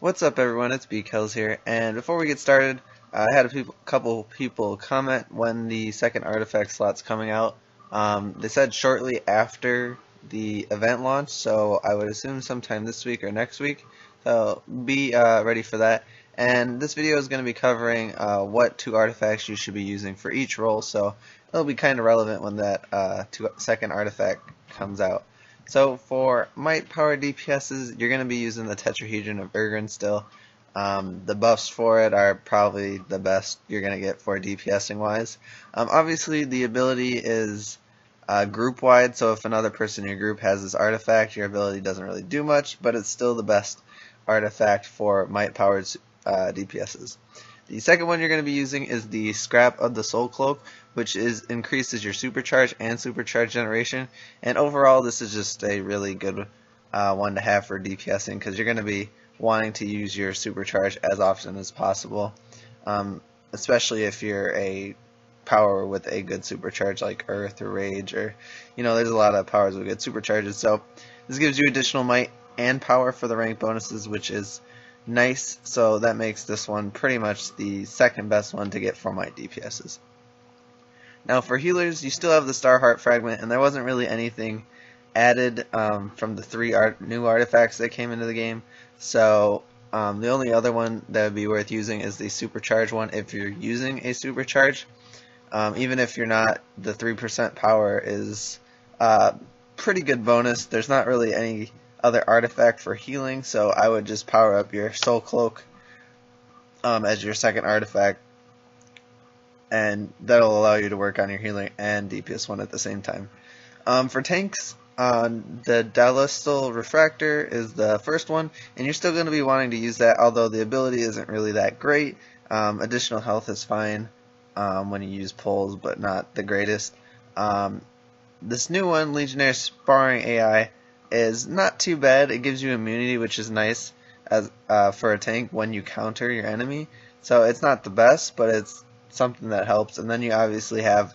What's up everyone, it's BKells here, and before we get started, I had a couple people comment when the second artifact slot's coming out. They said shortly after the event launch, so I would assume sometime this week or next week, so be ready for that. And this video is going to be covering what 2 artifacts you should be using for each role, so it'll be kind of relevant when that second artifact comes out. So for might power DPSs, you're going to be using the Tetrahedron of Ugin still. The buffs for it are probably the best you're going to get for DPSing wise. Obviously the ability is group wide, so if another person in your group has this artifact, your ability doesn't really do much, but it's still the best artifact for might powered DPSs. The second one you're going to be using is the Scrap of the Soul Cloak, which increases your supercharge and supercharge generation, and overall this is just a really good one to have for DPSing because you're going to be wanting to use your supercharge as often as possible, especially if you're a power with a good supercharge like Earth or Rage, or there's a lot of powers with good supercharges. So this gives you additional might and power for the rank bonuses, which is nice, so that makes this one pretty much the second best one to get for might DPSs. Now for healers, you still have the Star Heart Fragment, and there wasn't really anything added from the 3 new artifacts that came into the game, so the only other one that would be worth using is the Supercharge one if you're using a Supercharge. Even if you're not, the 3% power is pretty good bonus. There's not really any other artifact for healing, so I would just power up your Soul Cloak as your second artifact, and that'll allow you to work on your healing and DPS one at the same time. For tanks, the Dialystal Refractor is the first one, and you're still going to be wanting to use that, although the ability isn't really that great. Additional health is fine when you use pulls, but not the greatest. This new one, Legionnaire Sparring AI, is not too bad. It gives you immunity, which is nice as for a tank when you counter your enemy. So it's not the best, but it's something that helps. And then you obviously have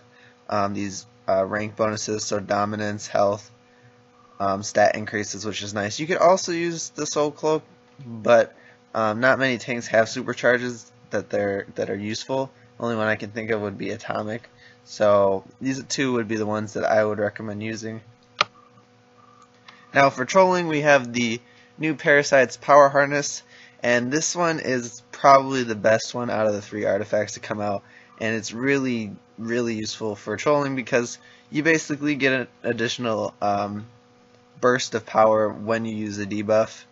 these rank bonuses, so dominance, health, stat increases, which is nice. You could also use the Soul Cloak, but not many tanks have supercharges that are useful. Only one I can think of would be Atomic. So these 2 would be the ones that I would recommend using. Now for trolling, we have the new Parasites Power Harness, and this one is probably the best one out of the 3 artifacts to come out, and it's really useful for trolling because you basically get an additional burst of power when you use a debuff,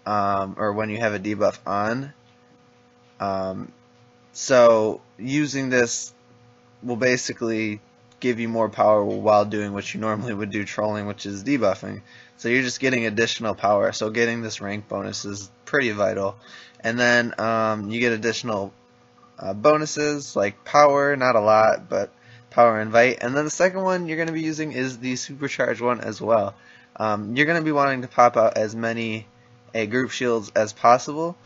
or when you have a debuff on. So using this will basically give you more power while doing what you normally would do trolling, which is debuffing. So you're just getting additional power, so getting this rank bonus is pretty vital. And then you get additional bonuses like power, not a lot, but power and invite. And then the second one you're going to be using is the Supercharge one as well. You're going to be wanting to pop out as many group shields as possible,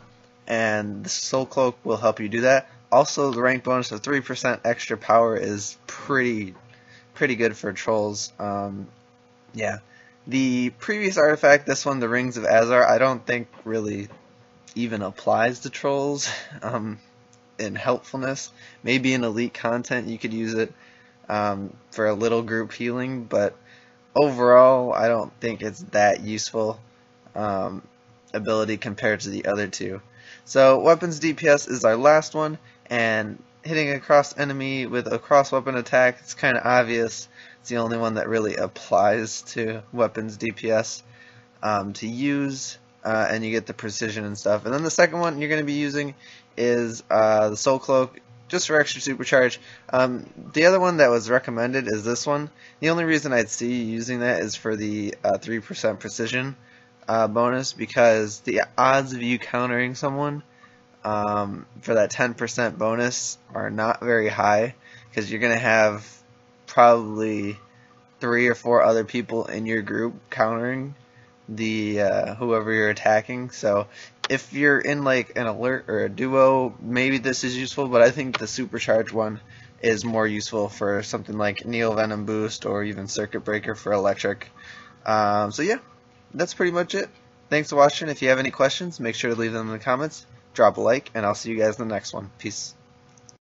and the Soul Cloak will help you do that. Also, the rank bonus of 3% extra power is pretty good for trolls. Yeah. The previous artifact, this one, the Rings of Azar, I don't think really even applies to trolls in helpfulness. Maybe in elite content you could use it for a little group healing, but overall I don't think it's that useful ability compared to the other 2. So weapons DPS is our last one, and hitting a cross enemy with a cross weapon attack, it's kind of obvious. It's the only one that really applies to weapons DPS to use, and you get the precision and stuff. And then the second one you're going to be using is the Soul Cloak, just for extra supercharge. The other one that was recommended is this one. The only reason I'd see you using that is for the 3% precision bonus, because the odds of you countering someone for that 10% bonus are not very high, because you're going to have probably 3 or 4 other people in your group countering the whoever you're attacking. So if you're in like an alert or a duo, maybe this is useful, but I think the supercharged one is more useful for something like Neo Venom Boost or even Circuit Breaker for electric. So yeah, that's pretty much it. Thanks for watching. If you have any questions, make sure to leave them in the comments, drop a like, and I'll see you guys in the next one. Peace.